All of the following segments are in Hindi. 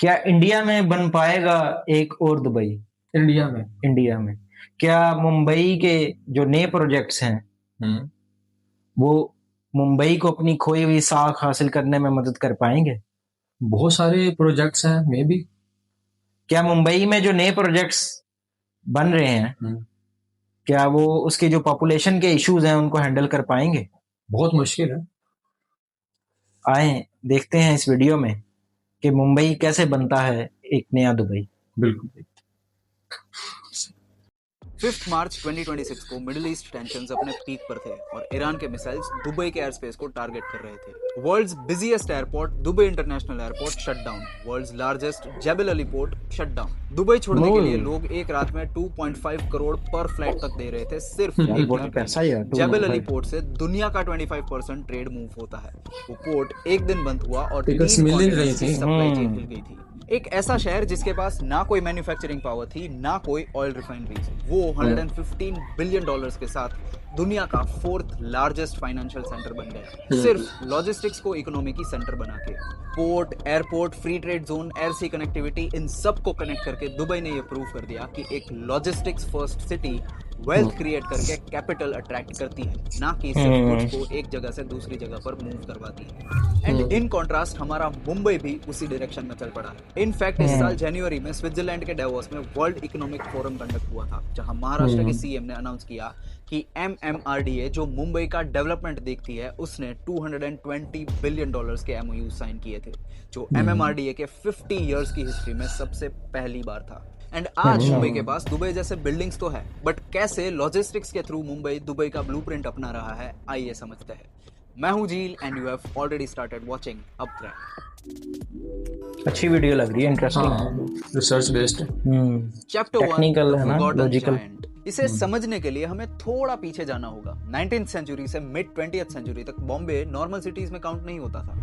क्या इंडिया में बन पाएगा एक और दुबई? इंडिया में? इंडिया में क्या मुंबई के जो नए प्रोजेक्ट्स हैं हम्म वो मुंबई को अपनी खोई हुई साख हासिल करने में मदद कर पाएंगे? बहुत सारे प्रोजेक्ट्स हैं, मे बी। क्या मुंबई में जो नए प्रोजेक्ट्स बन रहे हैं क्या वो उसके जो पॉपुलेशन के इश्यूज हैं उनको हैंडल कर पाएंगे? बहुत मुश्किल है। आए देखते हैं इस वीडियो में कि मुंबई कैसे बनता है एक नया दुबई। बिल्कुल। 5 मार्च 2026 को मिडिल ईस्ट टेंशंस अपने पीक पर थे और ईरान के मिसाइल्स दुबई के एयर स्पेस को टारगेट कर रहे थे। World's biggest airport Dubai international airport shut down. World's largest Jebel Ali port shut down. Dubai छोड़ने के लिए लोग एक रात में 2.5 करोड़ पर फ्लाइट तक दे रहे थे सिर्फ एक बहुत दिन पैसा ही है। जेबल अली पोर्ट से दुनिया का 25% ट्रेड मूव होता है। वो पोर्ट एक दिन बंद हुआ और Because मिल नहीं रही थी। सप्लाई चेन हिल गई थी। एक ऐसा शहर जिसके पास ना कोई मैन्युफैक्चरिंग पावर थी ना कोई ऑयल रिफाइनरीज, वो 115 बिलियन डॉलर्स के साथ दुनिया का 4th लार्जेस्ट फाइनेंशियल सेंटर बन गया सिर्फ लॉजिस्टिक्स को इकोनॉमी की सेंटर बना के। Port, airport, free trade zone, air sea connectivity, इन सब को कनेक्ट करके दुबई ने ये प्रूव कर दिया कि एक logistics first city wealth create करके कैपिटल अट्रैक्ट करती है, ना कि सिर्फ गुड्स को एक जगह से दूसरी जगह पर मूव करवाती है। एंड इन कॉन्ट्रास्ट हमारा मुंबई भी उसी डायरेक्शन में चल पड़ा है। इनफैक्ट इस साल जनवरी में स्विट्जरलैंड के डेवोस में वर्ल्ड इकोनॉमिक फोरम कंडक्ट हुआ था, जहां महाराष्ट्र के सीएम ने अनाउंस किया कि MMRDA जो मुंबई का डेवलपमेंट देखती है उसने $220 बिलियन के MOU साइन किए थे, जो MMRDA के 50 इयर्स की हिस्ट्री में सबसे पहली बार था। एंड आज मुंबई के पास दुबई जैसे बिल्डिंग्स तो है, बट कैसे लॉजिस्टिक्स के थ्रू मुंबई दुबई का ब्लूप्रिंट अपना रहा है, आइए समझते हैं। मैं हूं झील and you have already started watching upgrade. अच्छी वीडियो लग रही है, interesting. Research based. Chapter 1 technical है ना, लॉजिकल। इसे समझने के लिए हमें थोड़ा पीछे जाना होगा। 19th सेंचुरी से मिड 20th सेंचुरी तक बॉम्बे नॉर्मल सिटीज में काउंट नहीं होता था।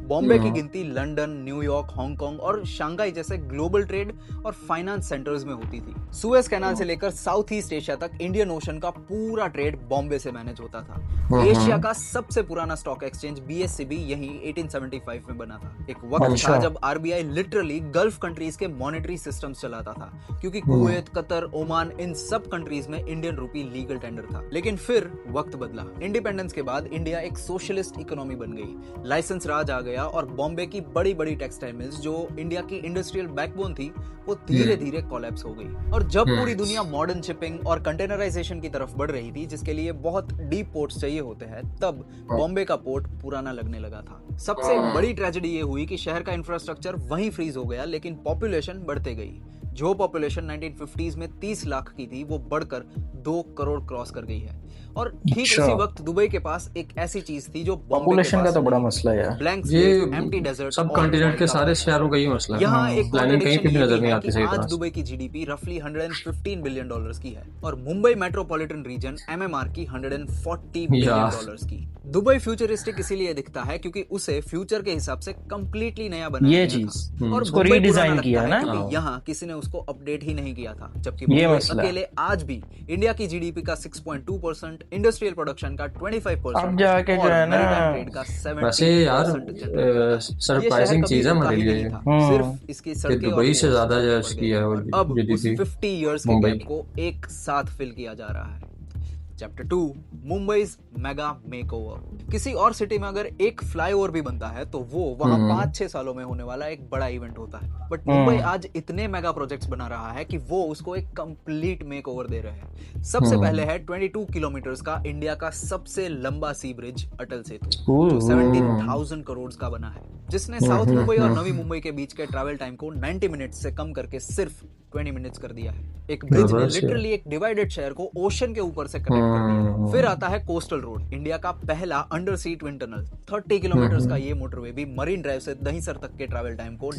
बॉम्बे की गिनती लंदन, न्यूयॉर्क, हांगकांग और शंघाई जैसे ग्लोबल ट्रेड और फाइनेंस सेंटर्स में होती थी। सुएज कैनाल से लेकर साउथ ईस्ट एशिया तक इंडियन ओशन का पूरा ट्रेड बॉम्बे से मैनेज होता था। एशिया का सबसे पुराना स्टॉक एक्सचेंज BSCB यही 1875 में बना था। एक वक्त था जब RBI लिटरली गल्फ कंट्रीज के मॉनेटरी सिस्टम्स चलाता था, क्योंकि कुवैत, कतर, ओमान, इन सब कंट्रीज में इंडियन रूपी लीगल टेंडर था। लेकिन फिर वक्त बदला। इंडिपेंडेंस के बाद इंडिया एक सोशलिस्ट इकोनॉमी बन गई, लाइसेंस राज आ गया और बॉम्बे की बड़ी बड़ी टेक्सटाइल मिल्स जो इंडिया की इंडस्ट्रियल बैकबोन थी वो धीरे धीरे कोलैप्स हो गई। और जब पूरी दुनिया मॉडर्न शिपिंग और कंटेनराइजेशन की तरफ बढ़ रही थी, जिसके लिए बहुत डीप पोर्ट्स चाहिए होते हैं, तब बॉम्बे का पोर्ट पुराना लगने लगा था। सबसे बड़ी ट्रेजेडी ये हुई कि शहर का इंफ्रास्ट्रक्चर वहीं फ्रीज हो गया, लेकिन पॉपुलेशन बढ़ते गई। जो पॉपुलेशन 1950s में 30 लाख की थी वो बढ़कर 2 करोड़ क्रॉस कर गई है। और ठीक उसी वक्त दुबई के पास एक ऐसी चीज थी जो पॉपुलेशन का तो बड़ा मसला है यार। ब्लैंक ये एम्प्टी डेजर्ट, सब कॉन्टिनेंट के सारे शहरों का ही मसला है। यहाँ एक प्लानिंग कहीं पे भी नजर नहीं आती सही आज तरह। दुबई की GDP रफली $115 बिलियन की है और मुंबई मेट्रोपॉलिटन रीजन MMR की $140 बिलियन की। दुबई फ्यूचरिस्टिक इसीलिए दिखता है क्योंकि उसे फ्यूचर के हिसाब से कंप्लीटली नया बनाया ये गया चीज था। और उसको रीडिजाइन किया है ना, क्योंकि यहाँ किसी ने उसको अपडेट ही नहीं किया था। जबकि मुंबई अकेले आज भी इंडिया की GDP का 6.2%, इंडस्ट्रियल प्रोडक्शन का 25%, अब जाके जो है ना ट्रेड का 70%। वैसे यार सरप्राइजिंग चीज है हमारे लिए सिर्फ इसकी सड़कें दुबई से ज्यादा इसकी है और अब उस GDP 50 इयर्स के गैप को एक साथ फिल किया जा रहा है। Chapter 2, मुंबई's mega makeover. किसी और सिटी में अगर एक फ्लाईओवर भी बनता है तो वो वहां 5-6 सालों में होने वाला एक बड़ा इवेंट होता है, बट मुंबई आज इतने मेगा प्रोजेक्ट्स बना रहा है कि वो उसको एक कंप्लीट मेकओवर दे रहे हैं। सबसे पहले है 22 किलोमीटर का इंडिया का सबसे लंबा सी ब्रिज अटल सेतु, जो 17,000 करोड़ का बना है, जिसने साउथ मुंबई और नवी मुंबई के बीच के ट्रैवल टाइम को 90 मिनट्स से कम करके सिर्फ 20 मिनट्स कर दिया है। एक ब्रिज ने लिटरली एक डिवाइडेड शहर को ओशन के ऊपर से कनेक्ट कर दिया। फिर आता है कोस्टल रोड, इंडिया का पहला अंडर सी ट्विन टनल। 30 किलोमीटर का ये मोटरवे भी मरीन ड्राइव से दहीसर तक के ट्रैवल टाइम को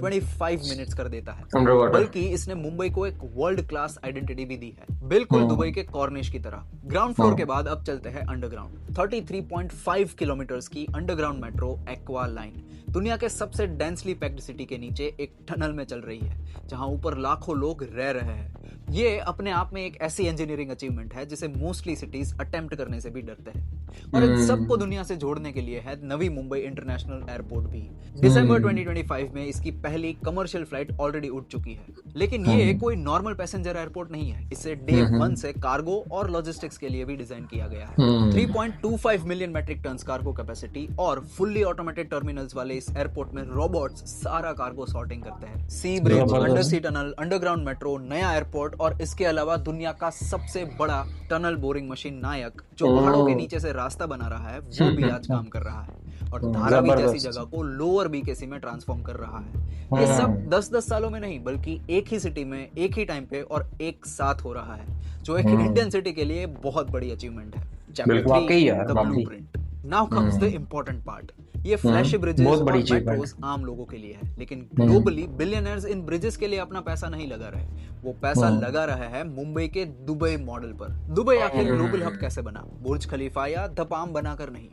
25 मिनट्स कर देता है। बल्कि इसने मुंबई को एक वर्ल्ड क्लास आइडेंटिटी भी दी है, बिल्कुल दुबई के कॉर्निश की तरह। ग्राउंड फ्लोर के बाद अब चलते हैं अंडरग्राउंड। 33.5 किलोमीटर की अंडरग्राउंड मेट्रो एक्वा लाइन दुनिया के सबसे डेंसली पैक्ड सिटी के नीचे एक टनल में चल रही है, जहां ऊपर लाखों लोग रह रहे हैं। ये अपने आप में एक ऐसी इंजीनियरिंग अचीवमेंट है जिसे मोस्टली सिटीज अटेम्प्ट करने से भी डरते हैं। और इन सबको दुनिया से जोड़ने के लिए है नवी मुंबई इंटरनेशनल एयरपोर्ट भी। दिसंबर 2025 में इसकी पहली कमर्शियल फ्लाइट ऑलरेडी उड़ चुकी है। लेकिन ये कोई नॉर्मल पैसेंजर एयरपोर्ट नहीं है, इसे डे 1 से कार्गो और लॉजिस्टिक्स के लिए भी डिजाइन किया गया है। 3.25 million metric tons cargo capacity और फुल्ली ऑटोमेटेड टर्मिनल्स वाले इस एयरपोर्ट में रोबोट्स सारा कार्गो सॉर्टिंग करते हैं। सी ब्रिज, अंडर सी टनल, अंडरग्राउंड मेट्रो, नया एयरपोर्ट और इसके अलावा दुनिया का सबसे बड़ा टनल बोरिंग मशीन नायक, जो पहाड़ों के नीचे से रास्ता बना रहा है, वो भी आज काम कर रहा है और धारावी जैसी जगह को लोअर बीकेसी में ट्रांसफॉर्म कर रहा है। ये सब 10-10 सालों में नहीं, बल्कि एक ही सिटी में एक ही टाइम पे और एक साथ हो रहा है, जो एक इंडियन सिटी के लिए बहुत बड़ी अचीवमेंट है। Chapter 3, the blueprint. Now comes the important part. ये फ्लैशी ब्रिजेस और मेट्रोस आम लोगों के लिए है, लेकिन ग्लोबली बिलियनर्स इन ब्रिजेस के लिए अपना पैसा नहीं लगा रहे। वो पैसा लगा रहा है मुंबई के दुबई मॉडल पर। दुबई आखिर ग्लोबल हब कैसे बना? बुर्ज खलीफा या द पाम बनाकर नहीं।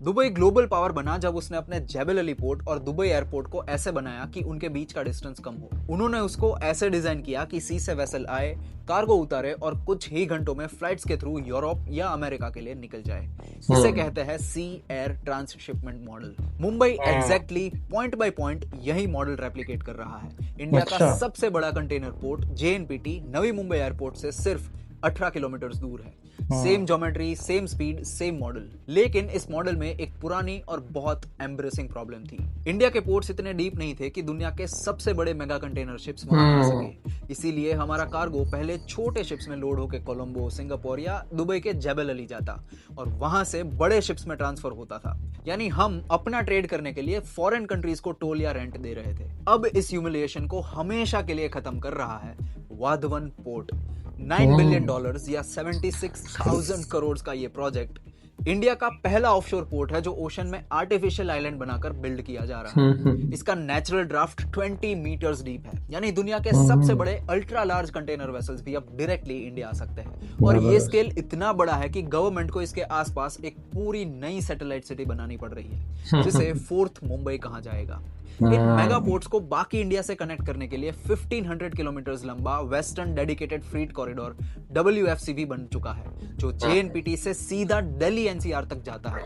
दुबई ग्लोबल पावर बना जब उसने अपने जेबल अली पोर्ट और दुबई एयरपोर्ट को ऐसे बनाया कि उनके बीच का डिस्टेंस कम हो। उन्होंने उसको ऐसे डिजाइन किया कि सी से वेसल आए, कार्गो उतारे और कुछ ही घंटों में फ्लाइट्स के थ्रू यूरोप या अमेरिका के लिए निकल जाए। इसे कहते हैं sea air transshipment model. Mumbai exactly point by point यही मॉडल रेप्लिकेट कर रहा है। इंडिया का सबसे बड़ा container port JNPT Navi Mumbai airport से सिर्फ 18 किलोमीटर दूर है। Same geometry, same speed, same model. लेकिन इस मॉडल में एक पुरानी और बहुत एम्ब्रेसिंग प्रॉब्लम थी। इंडिया के पोर्ट्स इतने डीप नहीं थे कि दुनिया के सबसे बड़े मेगा कंटेनर शिप्स वहां आ सके। इसीलिए हमारा कार्गो पहले छोटे शिप्स में लोड होकर कोलंबो, सिंगापुर या दुबई के जेबल अली जाता और वहां से बड़े शिप्स में ट्रांसफर होता था। यानी हम अपना ट्रेड करने के लिए फॉरेन कंट्रीज को टोल या रेंट दे रहे थे। अब इस ह्यूमिलिएशन को हमेशा के लिए खत्म कर रहा है वाधवन पोर्ट। $9 बिलियन या 76,000 करोड़ का ये प्रोजेक्ट इंडिया का पहला ऑफशोर पोर्ट है जो ओशन में आर्टिफिशियल आइलैंड बनाकर बिल्ड किया जा रहा है। इसका नेचुरल ड्राफ्ट 20 मीटर्स डीप है, यानी दुनिया के सबसे बड़े अल्ट्रा लार्ज कंटेनर वेसल्स भी अब डायरेक्टली इंडिया आ सकते हैं। और ये स्केल इतना बड़ा है कि गवर्नमेंट को इसके आसपास एक पूरी नई सैटेलाइट सिटी बनानी पड़ रही है, जिसे 4th मुंबई कहा जाएगा। इन मेगा पोर्ट्स को बाकी इंडिया से कनेक्ट करने के लिए 1500 किलोमीटर लंबा western dedicated freight corridor WFC भी बन चुका है, जो जेएनपीटी से सीधा दिल्ली एनसीआर तक जाता है।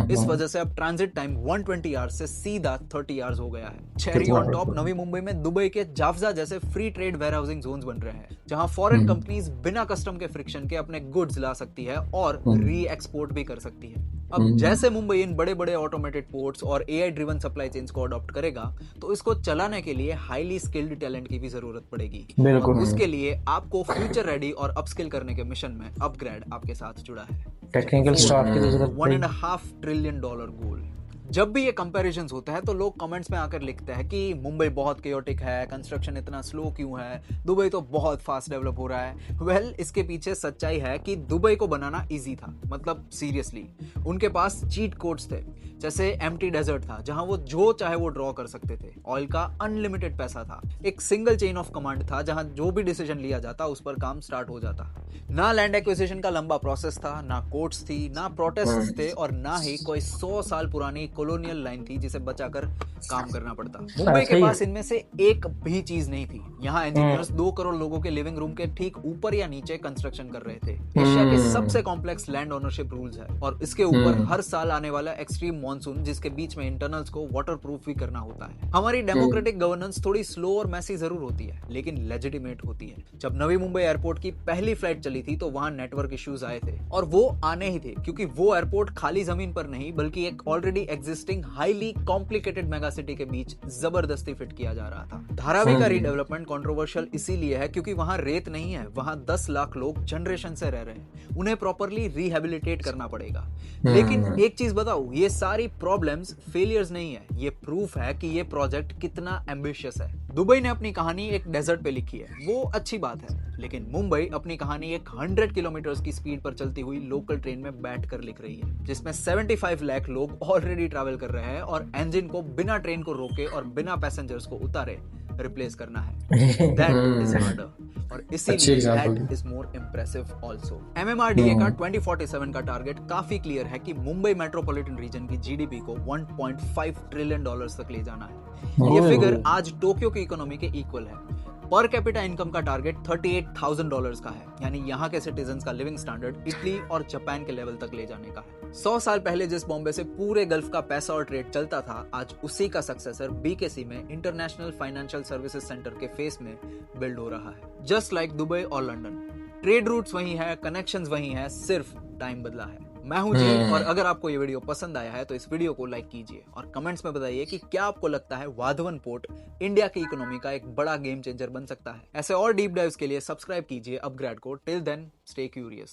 इस वजह से अब ट्रांजिट टाइम 120 आवर्स से सीधा 30 आवर्स हो गया है। Cherry on top Navi Mumbai में दुबई के जाफजा जैसे फ्री ट्रेड वेयरहाउसिंग जोन्स बन रहे हैं, जहां फॉरेन कंपनीज बिना कस्टम के फ्रिक्शन के अपने गुड्स ला सकती है और री एक्सपोर्ट भी कर सकती है। अब जैसे मुंबई इन बड़े बड़े ऑटोमेटेड पोर्ट्स और एआई ड्रिवन सप्लाई चेन्स को अडॉप्ट करेगा, तो इसको चलाने के लिए हाईली स्किल्ड टैलेंट की भी जरूरत पड़ेगी। और उसके लिए आपको फ्यूचर रेडी और अपस्किल करने के मिशन में अपग्रेड आपके साथ जुड़ा है। टेक्निकल स्टाफ की जरूरत $1.5 ट्रिलियन गोल। जब भी ये कंपैरिजंस होता है तो लोग कमेंट्स में आकर लिखते हैं कि मुंबई बहुत केओटिक है, कंस्ट्रक्शन इतना स्लो क्यों है, दुबई तो बहुत फास्ट डेवलप हो रहा है। वेल, इसके पीछे सच्चाई है कि दुबई को बनाना इजी था। मतलब सीरियसली, उनके पास चीट कोड्स थे, जैसे एम्प्टी डेजर्ट था जहां वो जो चाहे वो ड्रॉ कर सकते थे। ऑयल का अनलिमिटेड पैसा था। एक सिंगल चेन ऑफ कमांड था जहां जो भी डिसीजन लिया जाता उस पर काम स्टार्ट हो जाता। ना लैंड एक्विजिशन का लंबा प्रोसेस था, ना कोर्ट्स थी, ना प्रोटेस्ट थे और ना ही कोई 100 साल पुरानी कॉलोनियल लाइन थी जिसे बचाकर काम करना पड़ता। मुंबई के पास इनमें से एक भी चीज नहीं थी। यहाँ इंजीनियर्स 2 करोड़ लोगों के लिविंग रूम के ठीक ऊपर या नीचे कंस्ट्रक्शन कर रहे थे। एशिया के सबसे कॉम्प्लेक्स लैंड ओनरशिप रूल्स है और इसके ऊपर हर साल आने वाला एक्सट्रीम मॉनसून, जिसके बीच में इंटरनल्स को वाटरप्रूफ भी करना होता है। हमारी डेमोक्रेटिक गवर्नेंस थोड़ी स्लो और मैसी जरूर होती है, लेकिन लेजिटिमेट होती है। जब नवी मुंबई एयरपोर्ट की पहली फ्लाइट चली थी तो वहां नेटवर्क इश्यूज आए थे, और वो आने ही थे क्योंकि वो एयरपोर्ट खाली जमीन पर नहीं बल्कि एक already existing highly complicated mega city के बीच जबरदस्ती फिट किया जा रहा था। धारावी का रीडेवलपमेंट कंट्रोवर्शियल इसीलिए है क्योंकि वहां रेत नहीं है, वहां 10 लाख लोग जनरेशन से रह रहे हैं, उन्हें प्रॉपर्ली रिहेबिलिटेट करना पड़ेगा। लेकिन एक चीज बताऊं, ये सारी प्रॉब्लम्स फेलियर्स नहीं है, ये प्रूफ है कि ये प्रोजेक्ट कितना एम्बिशियस है। दुबई ने अपनी कहानी एक डेजर्ट पे लिखी है, वो अच्छी बात है, लेकिन मुंबई अपनी कहानी एक 100 किलोमीटर की स्पीड पर चलती हुई लोकल ट्रेन में बैठकर लिख रही है, जिसमें 75 लाख लोग ऑलरेडी ट्रैवल कर रहे हैं और इंजन को बिना ट्रेन को रोके और बिना पैसेंजर्स को उतारे रिप्लेस करना है। दैट इज मर्डर, और इसीलिए that is more impressive also. MMRDA का 2047 का टारगेट काफी क्लियर है कि मुंबई मेट्रोपॉलिटन रीजन की जीडीपी को $1.5 ट्रिलियन तक ले जाना है। ये फिगर आज टोक्यो की इकोनॉमी के इक्वल है। पर कैपिटा इनकम का टारगेट $38,000 का है, यानी यहाँ के सिटीजन्स का लिविंग स्टैंडर्ड इटली और जापान के लेवल तक ले जाने का है। 100 साल पहले जिस बॉम्बे से पूरे गल्फ का पैसा और ट्रेड चलता था, आज उसी का सक्सेसर बीकेसी में इंटरनेशनल फाइनेंशियल सर्विसेज सेंटर के फेस में बिल्ड हो रहा है। जस्ट लाइक दुबई और लंदन, ट्रेड रूट्स वही है, कनेक्शंस वही है, सिर्फ टाइम बदला है। मैं हूं जी, और अगर आपको ये वीडियो पसंद आया है तो इस वीडियो को लाइक कीजिए और कमेंट्स में बताइए कि क्या आपको लगता है वाधवन पोर्ट इंडिया की इकोनॉमी का एक बड़ा गेम चेंजर बन सकता है। ऐसे और डीप डाइव्स के लिए सब्सक्राइब कीजिए अपग्रेड को। Till then stay curious.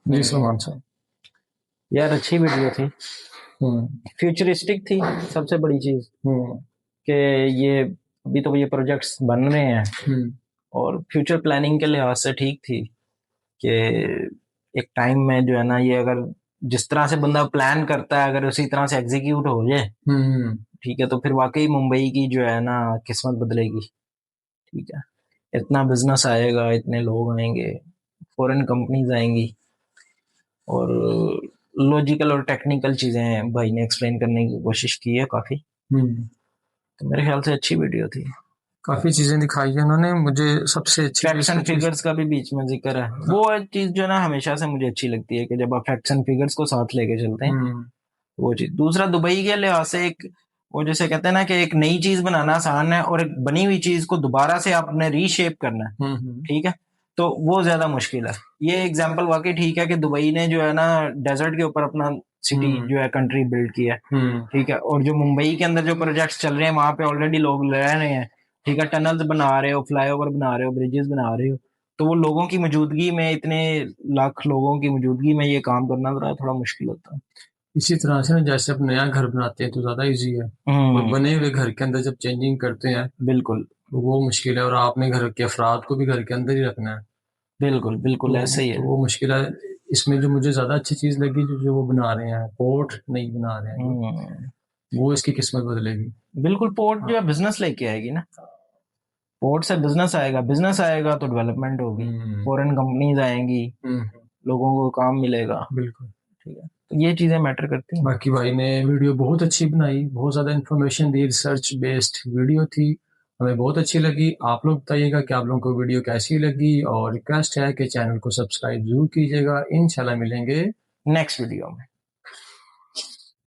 जी सलमान साहब, यार अच्छी वीडियो थी, फ्यूचरिस्टिक थी। सबसे बड़ी चीज कि ये अभी तो ये प्रोजेक्ट्स बन रहे हैं और फ्यूचर प्लानिंग के लिहाज से ठीक थी कि एक टाइम में जो है ना, ये अगर जिस तरह से बंदा प्लान करता है अगर उसी तरह से एग्जीक्यूट हो जाए, ठीक है, तो फिर वाकई मुंबई की जो है ना किस्मत बदलेगी। ठीक है, इतना बिजनेस आएगा, इतने लोग आएंगे, फॉरेन कंपनीज आएंगी और लॉजिकल और टेक्निकल चीजें भाई ने एक्सप्लेन करने की कोशिश की है काफी। तो मेरे ख्याल से अच्छी वीडियो थी, काफी चीजें दिखाई है उन्होंने। मुझे सबसे अच्छी फैक्ट्स एंड फिगर्स का भी बीच में जिक्र है। वो चीज जो है ना हमेशा से मुझे अच्छी लगती है कि जब आप फैक्ट्स एंड फिगर्स को साथ लेके चलते हैं, वो चीज। दूसरा, दुबई के लिहाज से एक वो जैसे कहते हैं ना कि एक नई चीज बनाना आसान है और एक बनी हुई चीज को दोबारा से आपने रीशेप करना है, ठीक है, तो वो ज्यादा मुश्किल है। ये एग्जांपल वाकई ठीक है कि दुबई ने जो है ना डेजर्ट के ऊपर अपना सिटी जो है कंट्री बिल्ड किया है, ठीक है, और जो मुंबई के अंदर जो प्रोजेक्ट्स चल रहे हैं वहां पे ऑलरेडी लोग रह रहे हैं, ठीक है, टनल्स बना रहे हो, फ्लाईओवर बना रहे हो, ब्रिजेस बना रहे हो, तो वो लोगों की मौजूदगी में, इतने लाख लोगों की मौजूदगी में ये काम करना थोड़ा मुश्किल होता है। इसी तरह से ना, जैसे आप नया घर बनाते हैं तो ज्यादा इजी है, और बने हुए घर के अंदर जब चेंजिंग करते हैं बिल्कुल वो मुश्किल है, और आपने घर के अफराद को भी घर के अंदर ही रखना है। बिल्कुल बिल्कुल तो, ऐसे ही है। तो वो मुश्किल है। इसमें जो मुझे ज्यादा अच्छी चीज लगी, जो वो बना रहे हैं, पोर्ट नहीं बना रहे हैं, वो इसकी किस्मत बदलेगी। बिल्कुल, पोर्ट जो है बिजनेस लेके आएगी ना, पोर्ट से बिजनेस आएगा तो डेवलपमेंट होगी, फॉरेन कंपनीज आएंगी, लोगों को काम मिलेगा। बिल्कुल, ठीक है, तो ये चीजें मैटर करती हैं। बाकी भाई ने वीडियो बहुत अच्छी बनाई, बहुत ज्यादा इन्फॉर्मेशन दी, रिसर्च बेस्ड वीडियो थी, हमें बहुत अच्छी लगी। आप लोग बताइएगा कि आप लोगों को वीडियो कैसी लगी, और रिक्वेस्ट है कि चैनल को सब्सक्राइब जरूर कीजिएगा। इंशाल्लाह मिलेंगे नेक्स्ट वीडियो में।